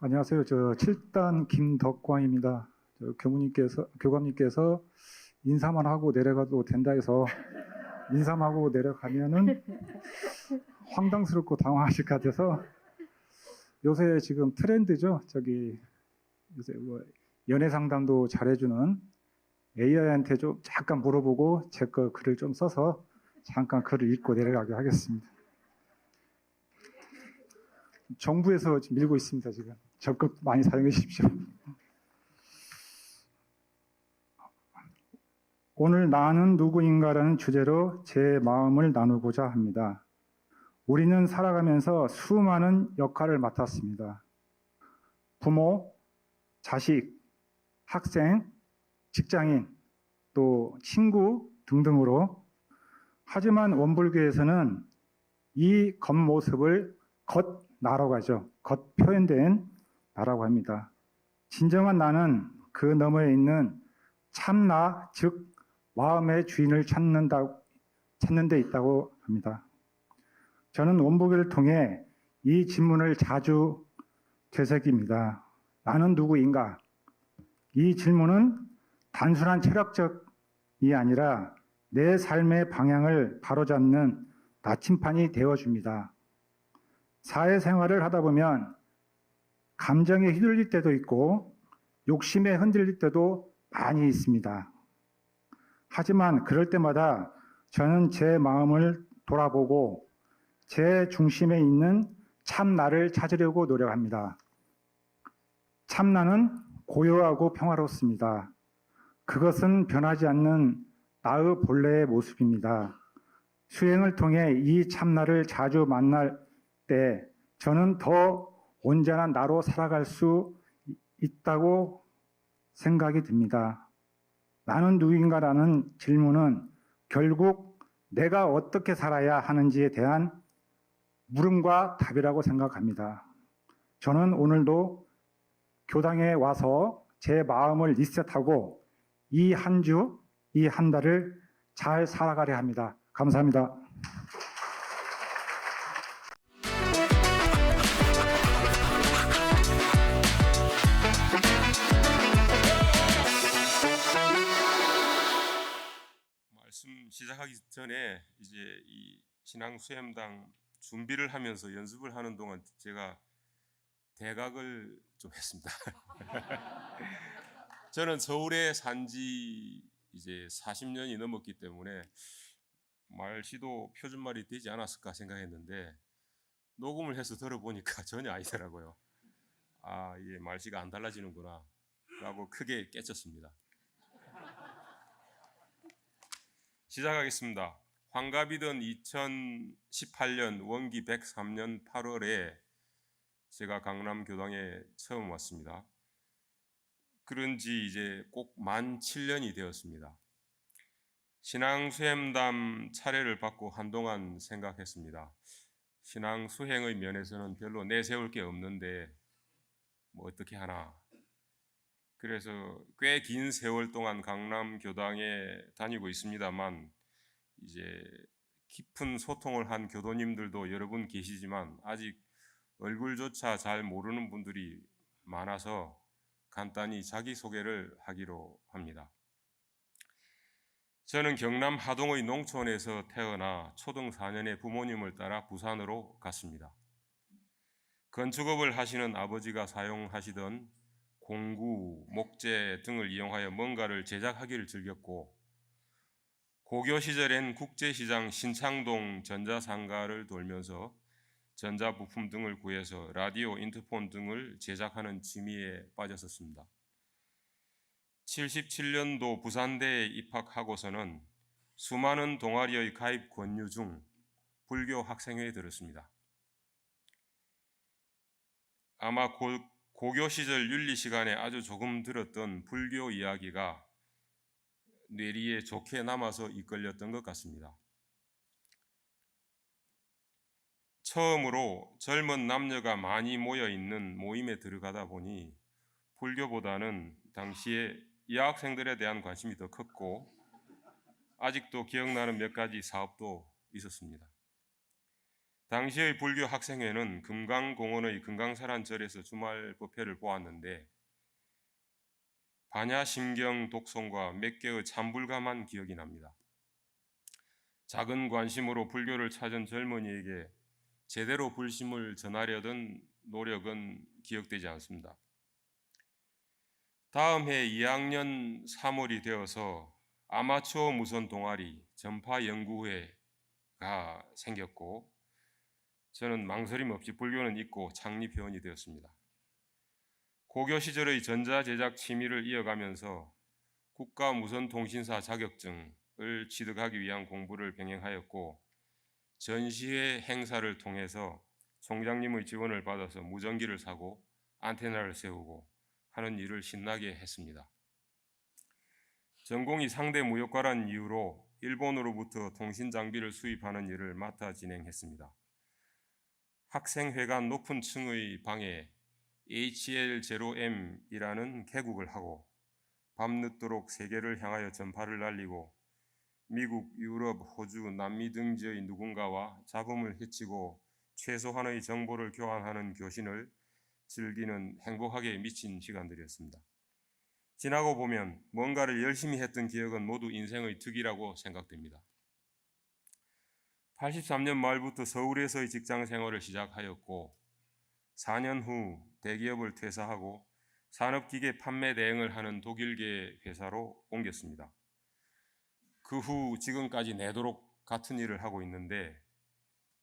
안녕하세요. 저 7단 김덕광입니다. 교감님께서 인사만 하고 내려가도 된다 해서 인사만 하고 내려가면은 황당스럽고 당황하실 것 같아서 요새 지금 트렌드죠. 요새 연애 상담도 잘해주는 AI한테 좀 잠깐 물어보고 제 거 글을 좀 써서 잠깐 글을 읽고 내려가게 하겠습니다. 정부에서 지금 밀고 있습니다. 지금 적극 많이 사용해 주십시오. 오늘 나는 누구인가라는 주제로 제 마음을 나누고자 합니다. 우리는 살아가면서 수많은 역할을 맡았습니다. 부모, 자식, 학생, 직장인, 또 친구 등등으로. 하지만 원불교에서는 이 겉모습을 겉나라고 하죠. 겉 표현된 나라고 합니다. 진정한 나는 그 너머에 있는 참나, 즉 마음의 주인을 찾는 데 있다고 합니다. 저는 원불교를 통해 이 질문을 자주 되새깁니다. 나는 누구인가? 이 질문은 단순한 철학적이 아니라 내 삶의 방향을 바로잡는 나침판이 되어줍니다. 사회생활을 하다 보면 감정에 휘둘릴 때도 있고 욕심에 흔들릴 때도 많이 있습니다. 하지만 그럴 때마다 저는 제 마음을 돌아보고 제 중심에 있는 참나를 찾으려고 노력합니다. 참나는 고요하고 평화롭습니다. 그것은 변하지 않는 나의 본래의 모습입니다. 수행을 통해 이 참나를 자주 만날 때 저는 더 온전한 나로 살아갈 수 있다고 생각이 듭니다. 나는 누구인가라는 질문은 결국 내가 어떻게 살아야 하는지에 대한 물음과 답이라고 생각합니다. 저는 오늘도 교당에 와서 제 마음을 리셋하고 이 한 주, 이 한 달을 잘 살아가려 합니다. 감사합니다. 말씀 시작하기 전에 이제 이 신앙 수행당 준비를 하면서 연습을 하는 동안 제가 대각을 좀 했습니다. 저는 서울에 산지 이제 40년이 넘었기 때문에 말씨도 표준말이 되지 않았을까 생각했는데 녹음을 해서 들어보니까 전혀 아니더라고요. 아, 이게 말씨가 안 달라지는구나 라고 크게 깨쳤습니다. 시작하겠습니다. 환갑이던 2018년 원기 103년 8월에 제가 강남 교당에 처음 왔습니다. 그런지 이제 꼭 만 7년이 되었습니다. 신앙 수행담 차례를 받고 한동안 생각했습니다. 신앙 수행의 면에서는 별로 내세울 게 없는데 뭐 어떻게 하나. 그래서 꽤 긴 세월 동안 강남 교당에 다니고 있습니다만 이제 깊은 소통을 한 교도님들도 여러 분 계시지만 아직 얼굴조차 잘 모르는 분들이 많아서 간단히 자기소개를 하기로 합니다. 저는 경남 하동의 농촌에서 태어나 초등 4년에 부모님을 따라 부산으로 갔습니다. 건축업을 하시는 아버지가 사용하시던 공구, 목재 등을 이용하여 뭔가를 제작하기를 즐겼고 고교 시절엔 국제시장 신창동 전자상가를 돌면서 전자부품 등을 구해서 라디오, 인터폰 등을 제작하는 취미에 빠졌었습니다. 77년도 부산대에 입학하고서는 수많은 동아리의 가입 권유 중 불교 학생회에 들었습니다. 아마 고교 시절 윤리 시간에 아주 조금 들었던 불교 이야기가 뇌리에 좋게 남아서 이끌렸던 것 같습니다. 처음으로 젊은 남녀가 많이 모여 있는 모임에 들어가다 보니 불교보다는 당시에 여학생들에 대한 관심이 더 컸고 아직도 기억나는 몇 가지 사업도 있었습니다. 당시의 불교 학생회는 금강공원의 금강사란절에서 주말 법회를 보았는데 반야심경 독송과 몇 개의 참불감한 기억이 납니다. 작은 관심으로 불교를 찾은 젊은이에게 제대로 불심을 전하려던 노력은 기억되지 않습니다. 다음 해 2학년 3월이 되어서 아마추어 무선 동아리 전파연구회가 생겼고 저는 망설임 없이 불교는 잊고 창립 회원이 되었습니다. 고교 시절의 전자제작 취미를 이어가면서 국가무선통신사 자격증을 취득하기 위한 공부를 병행하였고 전시회 행사를 통해서 총장님의 지원을 받아서 무전기를 사고 안테나를 세우고 하는 일을 신나게 했습니다. 전공이 상대 무역과라는 이유로 일본으로부터 통신 장비를 수입하는 일을 맡아 진행했습니다. 학생회관 높은 층의 방에 HL0M이라는 개국을 하고 밤늦도록 세계를 향하여 전파를 날리고 미국, 유럽, 호주, 남미 등지의 누군가와 잡음을 헤치고 최소한의 정보를 교환하는 교신을 즐기는 행복하게 미친 시간들이었습니다. 지나고 보면 뭔가를 열심히 했던 기억은 모두 인생의 득이라고 생각됩니다. 83년 말부터 서울에서의 직장 생활을 시작하였고 4년 후 대기업을 퇴사하고 산업기계 판매 대행을 하는 독일계 회사로 옮겼습니다. 그 후 지금까지 내도록 같은 일을 하고 있는데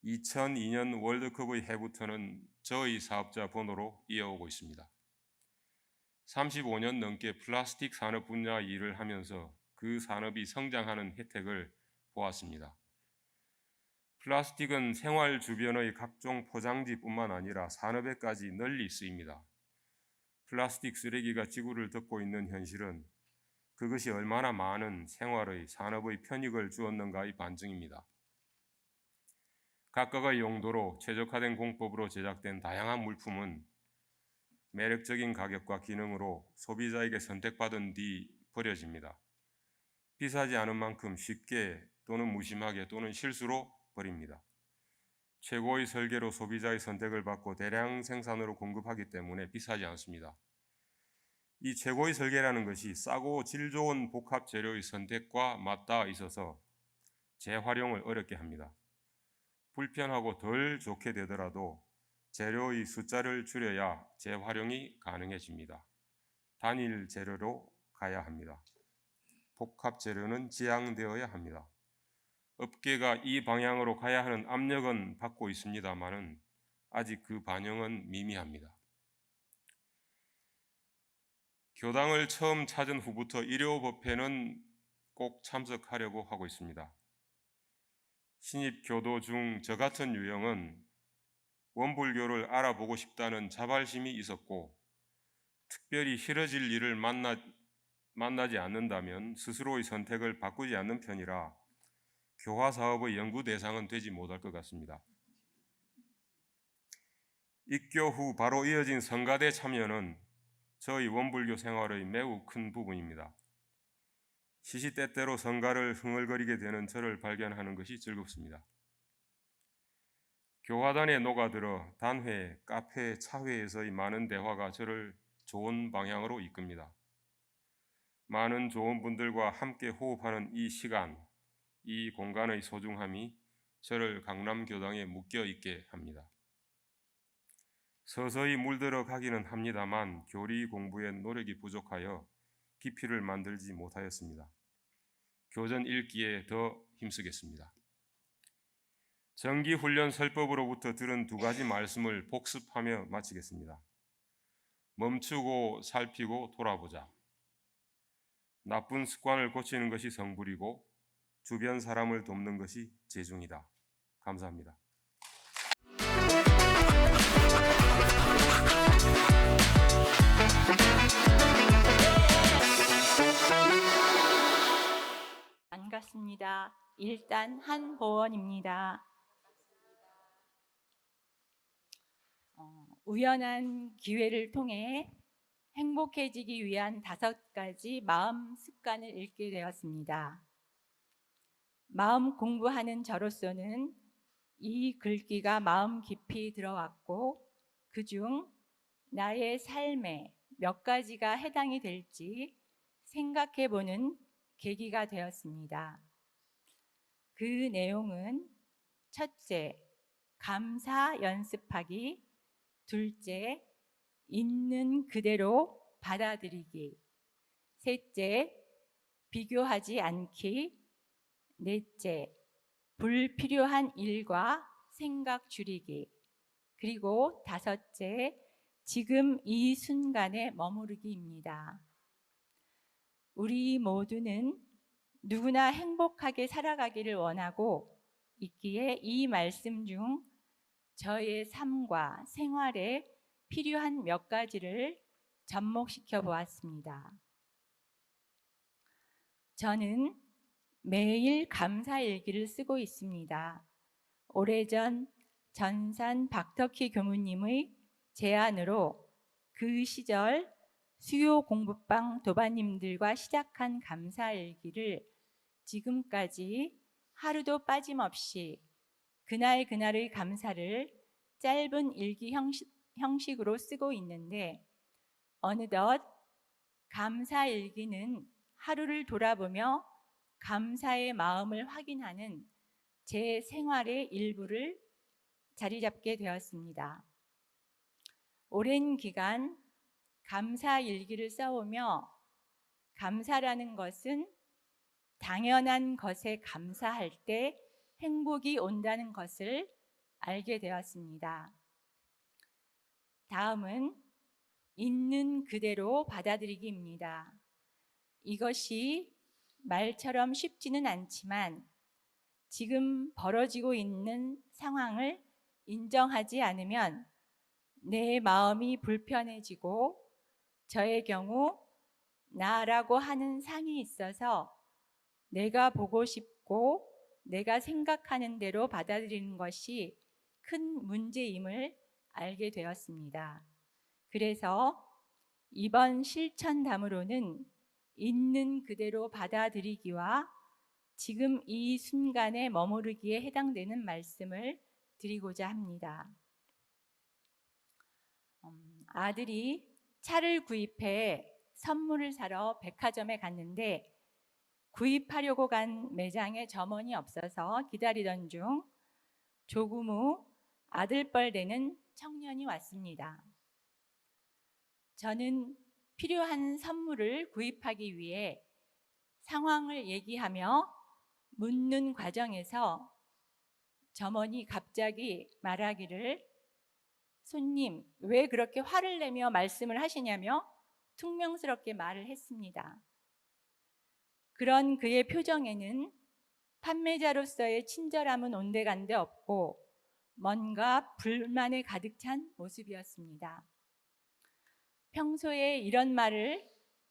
2002년 월드컵의 해부터는 저의 사업자 번호로 이어오고 있습니다. 35년 넘게 플라스틱 산업 분야 일을 하면서 그 산업이 성장하는 혜택을 보았습니다. 플라스틱은 생활 주변의 각종 포장지뿐만 아니라 산업에까지 널리 쓰입니다. 플라스틱 쓰레기가 지구를 덮고 있는 현실은 그것이 얼마나 많은 생활의 산업의 편익을 주었는가의 반증입니다. 각각의 용도로 최적화된 공법으로 제작된 다양한 물품은 매력적인 가격과 기능으로 소비자에게 선택받은 뒤 버려집니다. 비싸지 않은 만큼 쉽게 또는 무심하게 또는 실수로 버립니다. 최고의 설계로 소비자의 선택을 받고 대량 생산으로 공급하기 때문에 비싸지 않습니다. 이 최고의 설계라는 것이 싸고 질 좋은 복합 재료의 선택과 맞닿아 있어서 재활용을 어렵게 합니다. 불편하고 덜 좋게 되더라도 재료의 숫자를 줄여야 재활용이 가능해집니다. 단일 재료로 가야 합니다. 복합 재료는 지양되어야 합니다. 업계가 이 방향으로 가야 하는 압력은 받고 있습니다만은 아직 그 반영은 미미합니다. 교당을 처음 찾은 후부터 일요법회는 꼭 참석하려고 하고 있습니다. 신입 교도 중 저 같은 유형은 원불교를 알아보고 싶다는 자발심이 있었고 특별히 싫어질 일을 만나지 않는다면 스스로의 선택을 바꾸지 않는 편이라 교화 사업의 연구 대상은 되지 못할 것 같습니다. 입교 후 바로 이어진 성가대 참여는 저희 원불교 생활의 매우 큰 부분입니다. 시시때때로 성가를 흥얼거리게 되는 저를 발견하는 것이 즐겁습니다. 교화단에 녹아들어 단회, 카페, 차회에서의 많은 대화가 저를 좋은 방향으로 이끕니다. 많은 좋은 분들과 함께 호흡하는 이 시간, 이 공간의 소중함이 저를 강남교당에 묶여 있게 합니다. 서서히 물들어 가기는 합니다만 교리 공부에 노력이 부족하여 깊이를 만들지 못하였습니다. 교전 읽기에 더 힘쓰겠습니다. 정기훈련 설법으로부터 들은 두 가지 말씀을 복습하며 마치겠습니다. 멈추고 살피고 돌아보자. 나쁜 습관을 고치는 것이 성불이고 주변 사람을 돕는 것이 재중이다. 감사합니다. 반갑습니다. 일단 한보원입니다. 우연한 기회를 통해 행복해지기 위한 5가지 마음 습관을 읽게 되었습니다. 마음 공부하는 저로서는 이 글귀가 마음 깊이 들어왔고 그중 나의 삶에 몇 가지가 해당이 될지 생각해 보는 계기가 되었습니다. 그 내용은 첫째, 감사 연습하기, 둘째, 있는 그대로 받아들이기, 셋째, 비교하지 않기, 넷째, 불필요한 일과 생각 줄이기, 그리고 다섯째, 지금 이 순간에 머무르기입니다. 우리 모두는 누구나 행복하게 살아가기를 원하고 있기에 이 말씀 중 저의 삶과 생활에 필요한 몇 가지를 접목시켜 보았습니다. 저는 매일 감사일기를 쓰고 있습니다. 오래전 전산 박덕희 교무님의 제안으로 그 시절 수요 공부방 도반님들과 시작한 감사일기를 지금까지 하루도 빠짐없이 그날 그날의 감사를 짧은 일기 형식으로 쓰고 있는데 어느덧 감사일기는 하루를 돌아보며 감사의 마음을 확인하는 제 생활의 일부를 자리 잡게 되었습니다. 오랜 기간 감사 일기를 써오며 감사라는 것은 당연한 것에 감사할 때 행복이 온다는 것을 알게 되었습니다. 다음은 있는 그대로 받아들이기입니다. 이것이 말처럼 쉽지는 않지만 지금 벌어지고 있는 상황을 인정하지 않으면 내 마음이 불편해지고 저의 경우 나라고 하는 상이 있어서 내가 보고 싶고 내가 생각하는 대로 받아들이는 것이 큰 문제임을 알게 되었습니다. 그래서 이번 실천담으로는 있는 그대로 받아들이기와 지금 이 순간에 머무르기에 해당되는 말씀을 드리고자 합니다. 아들이 차를 구입해 선물을 사러 백화점에 갔는데 구입하려고 간 매장에 점원이 없어서 기다리던 중 조금 후 아들뻘 되는 청년이 왔습니다. 저는 필요한 선물을 구입하기 위해 상황을 얘기하며 묻는 과정에서 점원이 갑자기 말하기를 손님, 왜 그렇게 화를 내며 말씀을 하시냐며 퉁명스럽게 말을 했습니다. 그런 그의 표정에는 판매자로서의 친절함은 온데간데 없고 뭔가 불만에 가득 찬 모습이었습니다. 평소에 이런 말을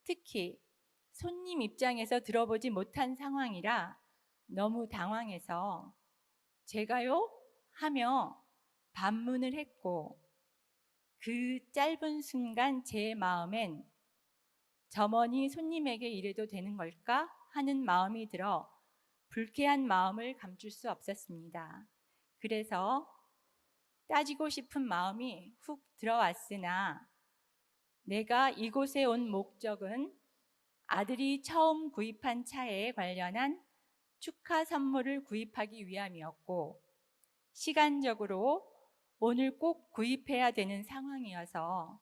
특히 손님 입장에서 들어보지 못한 상황이라 너무 당황해서 제가요? 하며 반문을 했고 그 짧은 순간 제 마음엔 점원이 손님에게 이래도 되는 걸까 하는 마음이 들어 불쾌한 마음을 감출 수 없었습니다. 그래서 따지고 싶은 마음이 훅 들어왔으나 내가 이곳에 온 목적은 아들이 처음 구입한 차에 관련한 축하 선물을 구입하기 위함이었고 시간적으로 오늘 꼭 구입해야 되는 상황이어서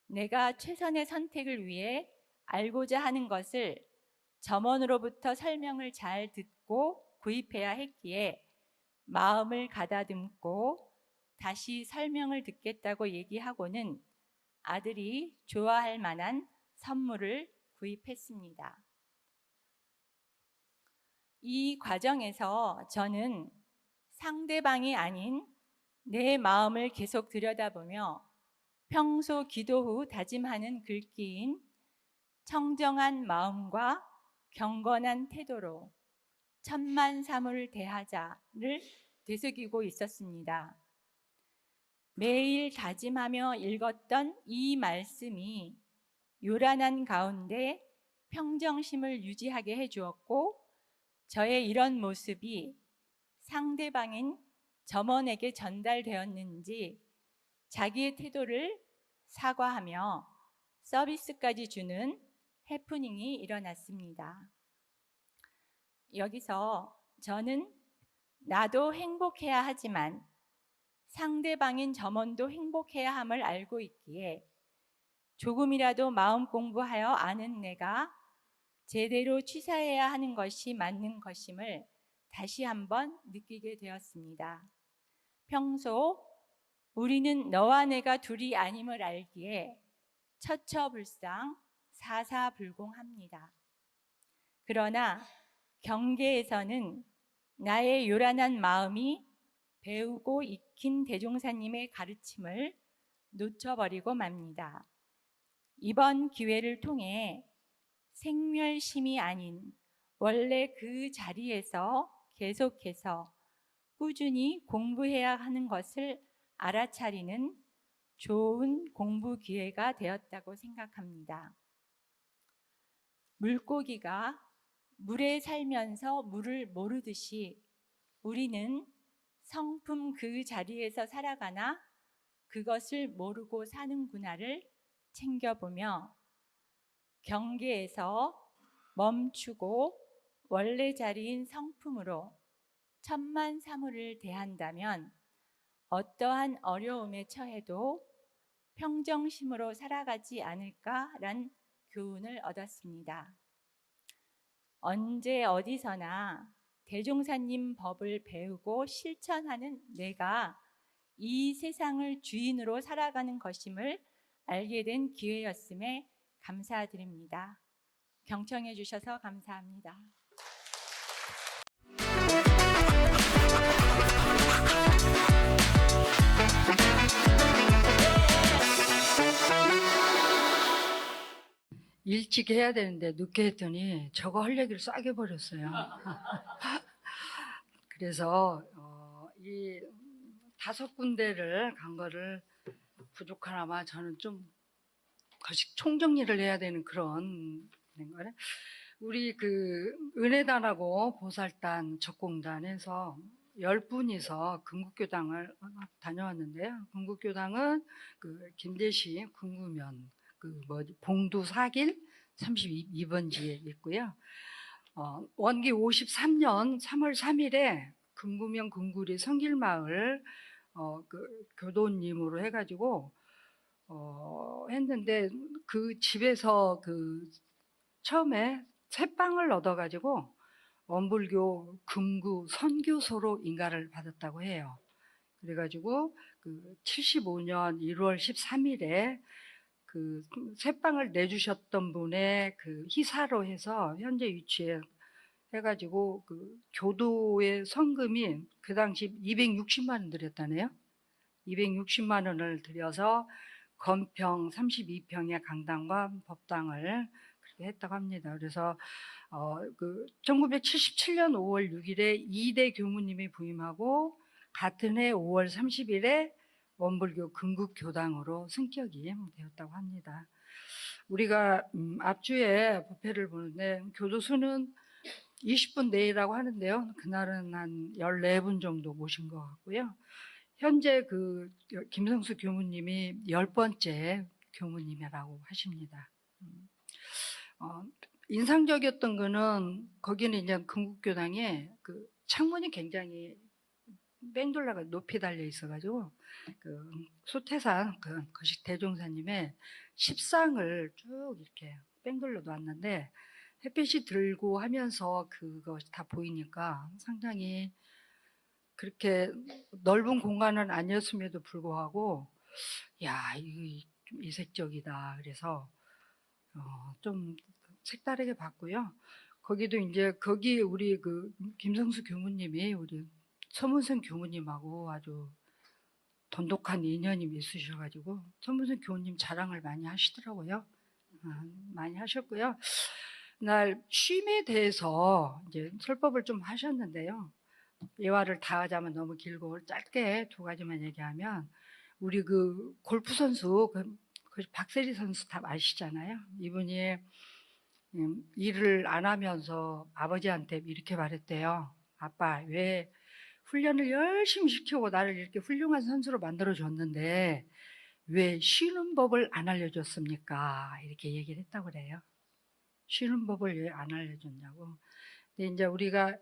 내가 최선의 선택을 위해 알고자 하는 것을 점원으로부터 설명을 잘 듣고 구입해야 했기에 마음을 가다듬고 다시 설명을 듣겠다고 얘기하고는 아들이 좋아할 만한 선물을 구입했습니다. 이 과정에서 저는 상대방이 아닌 내 마음을 계속 들여다보며 평소 기도 후 다짐하는 글귀인 청정한 마음과 경건한 태도로 천만사물을 대하자를 되새기고 있었습니다. 매일 다짐하며 읽었던 이 말씀이 요란한 가운데 평정심을 유지하게 해주었고 저의 이런 모습이 상대방인 점원에게 전달되었는지 자기의 태도를 사과하며 서비스까지 주는 해프닝이 일어났습니다. 여기서 저는 나도 행복해야 하지만 상대방인 점원도 행복해야 함을 알고 있기에 조금이라도 마음 공부하여 아는 내가 제대로 취사해야 하는 것이 맞는 것임을 다시 한번 느끼게 되었습니다. 평소 우리는 너와 내가 둘이 아님을 알기에 처처불상 사사불공합니다. 그러나 경계에서는 나의 요란한 마음이 배우고 익힌 대종사님의 가르침을 놓쳐버리고 맙니다. 이번 기회를 통해 생멸심이 아닌 원래 그 자리에서 계속해서 꾸준히 공부해야 하는 것을 알아차리는 좋은 공부 기회가 되었다고 생각합니다. 물고기가 물에 살면서 물을 모르듯이 우리는 성품 그 자리에서 살아가나 그것을 모르고 사는구나를 챙겨보며 경계에서 멈추고 원래 자리인 성품으로 천만사물을 대한다면 어떠한 어려움에 처해도 평정심으로 살아가지 않을까란 교훈을 얻었습니다. 언제 어디서나 대종사님 법을 배우고 실천하는 내가 이 세상을 주인으로 살아가는 것임을 알게 된 기회였음에 감사드립니다. 경청해 주셔서 감사합니다. 일찍 해야 되는데 늦게 했더니 저거 할 얘기를 싸게 버렸어요. 그래서 이 5군데를 간 거를 부족하나마 저는 좀 거식 총정리를 해야 되는 그런 거래. 우리 그 은혜단하고 보살단 적공단에서 10분이서 금국교당을 다녀왔는데요. 금국교당은 그 김제시 궁구면 봉두 4길 32번지에 있고요. 원기 53년 3월 3일에 금구면 금구리 성길마을 그 교도님으로 해가지고 했는데 그 집에서 그 처음에 새빵을 얻어가지고 원불교 금구 선교소로 인가를 받았다고 해요. 그래가지고 그 75년 1월 13일에 그 새빵을 내주셨던 분의 그 희사로 해서 현재 위치에 해가지고 그 교도의 성금이 그 당시 260만 원 들였다네요. 260만 원을 들여서 건평 32평의 강당과 법당을 그렇게 했다고 합니다. 그래서 그 1977년 5월 6일에 2대 교무님이 부임하고 같은 해 5월 30일에 원불교 금국교당으로 승격이 되었다고 합니다. 우리가 앞주에 법회를 보는데 교도수는 20분 내외라고 하는데요. 그날은 한 14분 정도 모신 것 같고요. 현재 그 김성수 교무님이 10번째 교무님이라고 하십니다. 인상적이었던 거는 거기는 이제 금국교당에 그 창문이 굉장히 뺑돌라가 높이 달려 있어가지고 그 소태산 그 거식 대종사님의 십상을 쭉 이렇게 뺑돌려 놓았는데 햇빛이 들고 하면서 그거 다 보이니까 상당히 그렇게 넓은 공간은 아니었음에도 불구하고 야 이거 좀 이색적이다 그래서 좀 색다르게 봤고요. 거기도 이제 거기 우리 그 김성수 교무님이 우리 서문선 교무님하고 아주 돈독한 인연이 있으셔가지고 서문선 교무님 자랑을 많이 하시더라고요. 많이 하셨고요. 날 쉼에 대해서 이제 설법을 좀 하셨는데요. 예화를 다 하자면 너무 길고 짧게 2가지만 얘기하면 우리 그 골프 선수 그 박세리 선수 다 아시잖아요. 이분이 일을 안 하면서 아버지한테 이렇게 말했대요. 아빠 왜 훈련을 열심히 시키고 나를 이렇게 훌륭한 선수로 만들어줬는데 왜 쉬는 법을 안 알려줬습니까? 이렇게 얘기를 했다고 그래요. 쉬는 법을 왜 안 알려줬냐고. 근데 이제 우리가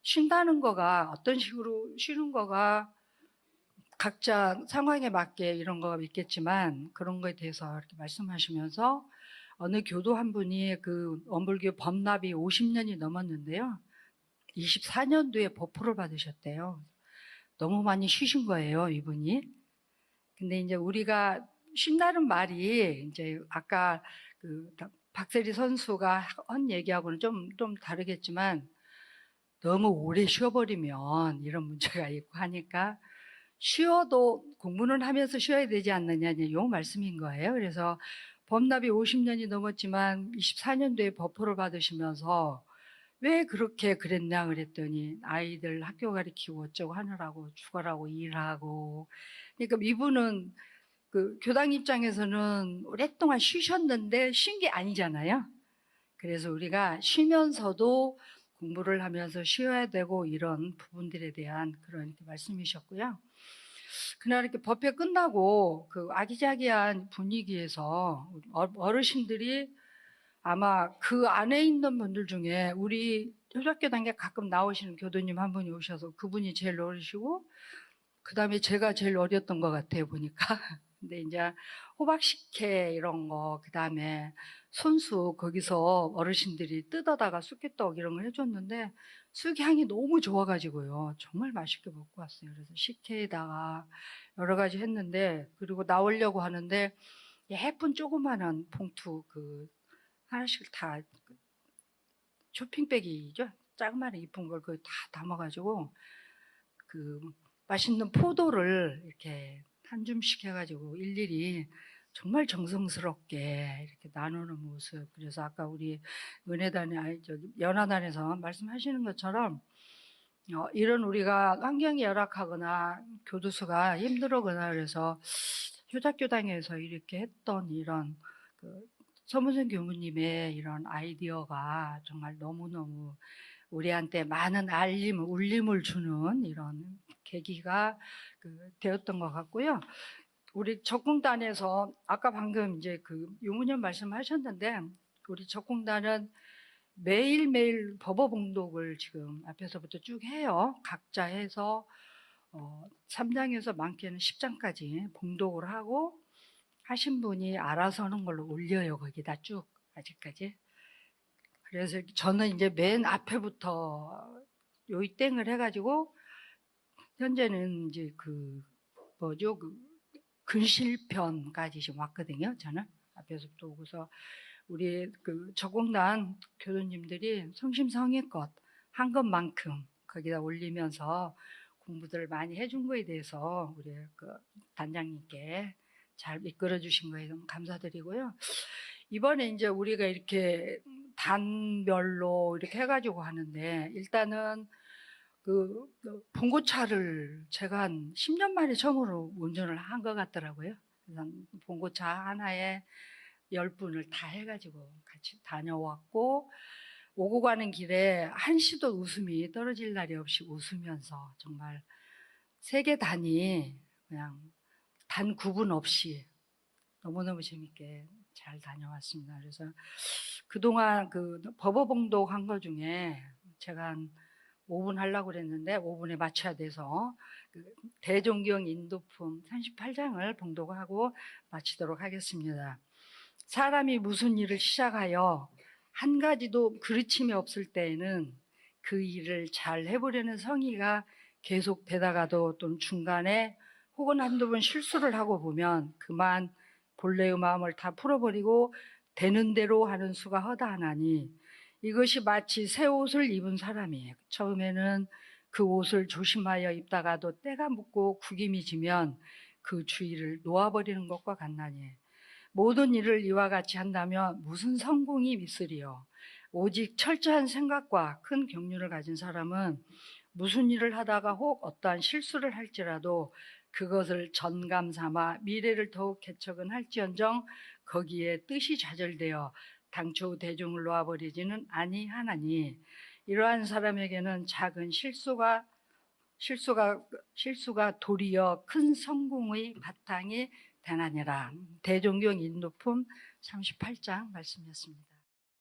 쉰다는 거가 어떤 식으로 쉬는 거가 각자 상황에 맞게 이런 거가 있겠지만 그런 거에 대해서 이렇게 말씀하시면서 어느 교도 한 분이 그 원불교 법납이 50년이 넘었는데요. 24년도에 법포를 받으셨대요. 너무 많이 쉬신 거예요, 이분이. 근데 이제 우리가 쉰다는 말이 이제 아까 그 박세리 선수가 한 얘기하고는 좀 다르겠지만 너무 오래 쉬어버리면 이런 문제가 있고 하니까 쉬어도 공부는 하면서 쉬어야 되지 않느냐, 요 말씀인 거예요. 그래서 법납이 50년이 넘었지만 24년도에 법포를 받으시면서 왜 그렇게 그랬냐 그랬더니 아이들 학교 가르치고 어쩌고 하느라고 죽어라고 일하고. 그러니까 이분은 그 교당 입장에서는 오랫동안 쉬셨는데 쉰 게 아니잖아요. 그래서 우리가 쉬면서도 공부를 하면서 쉬어야 되고 이런 부분들에 대한 그런 말씀이셨고요. 그날 이렇게 법회 끝나고 그 아기자기한 분위기에서 어르신들이 아마 그 안에 있는 분들 중에 우리 효적교단에 가끔 나오시는 교도님 한 분이 오셔서 그분이 제일 어리시고 그 다음에 제가 제일 어렸던 것 같아요, 보니까. 근데 이제 호박식혜 이런 거, 그 다음에 손수 거기서 어르신들이 뜯어다가 쑥개떡 이런 걸 해줬는데 쑥향이 너무 좋아가지고요. 정말 맛있게 먹고 왔어요. 그래서 식혜에다가 여러 가지 했는데, 그리고 나오려고 하는데 예쁜 조그마한 봉투 그 하나씩 다 쇼핑백이죠. 자그마한 이쁜 걸 그 다 담아가지고 그 맛있는 포도를 이렇게 한 줌씩 해가지고 일일이 정말 정성스럽게 이렇게 나누는 모습. 그래서 아까 우리 은혜단에 연화단에서 말씀하시는 것처럼 이런 우리가 환경이 열악하거나 교도소가 힘들어거나 그래서 효자교당에서 이렇게 했던 이런 그 서문선 교무님의 이런 아이디어가 정말 너무너무 우리한테 많은 울림을 주는 이런 계기가 되었던 것 같고요. 우리 적공단에서 아까 방금 이제 그 유문현 말씀하셨는데 우리 적공단은 매일매일 법어봉독을 지금 앞에서부터 쭉 해요. 각자 해서 3장에서 많게는 10장까지 봉독을 하고 하신 분이 알아서 하는 걸로 올려요. 거기다 쭉 아직까지. 그래서 저는 이제 맨 앞에부터 요이땡을 해가지고 현재는 이제 그 뭐죠 그 근실편까지 지금 왔거든요. 저는 앞에서부터 오고서 우리 그 저공단 교도님들이 성심성의껏 한 것만큼 거기다 올리면서 공부들을 많이 해준 거에 대해서 우리 그 단장님께 잘 이끌어 주신 거에 너무 감사드리고요. 이번에 이제 우리가 이렇게 단별로 이렇게 해가지고 하는데 일단은 그 봉고차를 제가 한 10년 만에 처음으로 운전을 한 것 같더라고요. 그래서 봉고차 하나에 10분을 다 해가지고 같이 다녀왔고 오고 가는 길에 한시도 웃음이 떨어질 날이 없이 웃으면서 정말 세계 단위 그냥 단 구분 없이 너무너무 재밌게 잘 다녀왔습니다. 그래서 그동안 그 법어봉독 한 거 중에 제가 한 5분 하려고 그랬는데 5분에 맞춰야 돼서 그 대종경 인도품 38장을 봉독하고 마치도록 하겠습니다. 사람이 무슨 일을 시작하여 한 가지도 그르침이 없을 때에는 그 일을 잘 해보려는 성의가 계속되다가도 또는 중간에 혹은 한두 번 실수를 하고 보면 그만 본래의 마음을 다 풀어버리고 되는 대로 하는 수가 허다하나니 이것이 마치 새 옷을 입은 사람이에요. 처음에는 그 옷을 조심하여 입다가도 때가 묻고 구김이 지면 그 주의를 놓아버리는 것과 같나니 모든 일을 이와 같이 한다면 무슨 성공이 있으리요. 오직 철저한 생각과 큰 경륜을 가진 사람은 무슨 일을 하다가 혹 어떠한 실수를 할지라도 그것을 전감 삼아 미래를 더욱 개척은 할지언정 거기에 뜻이 좌절되어 당초 대중을 놓아버리지는 아니하나니 이러한 사람에게는 작은 실수가 실수가 도리어 큰 성공의 바탕이 되나니라. 대종경 인도품 38장 말씀이었습니다.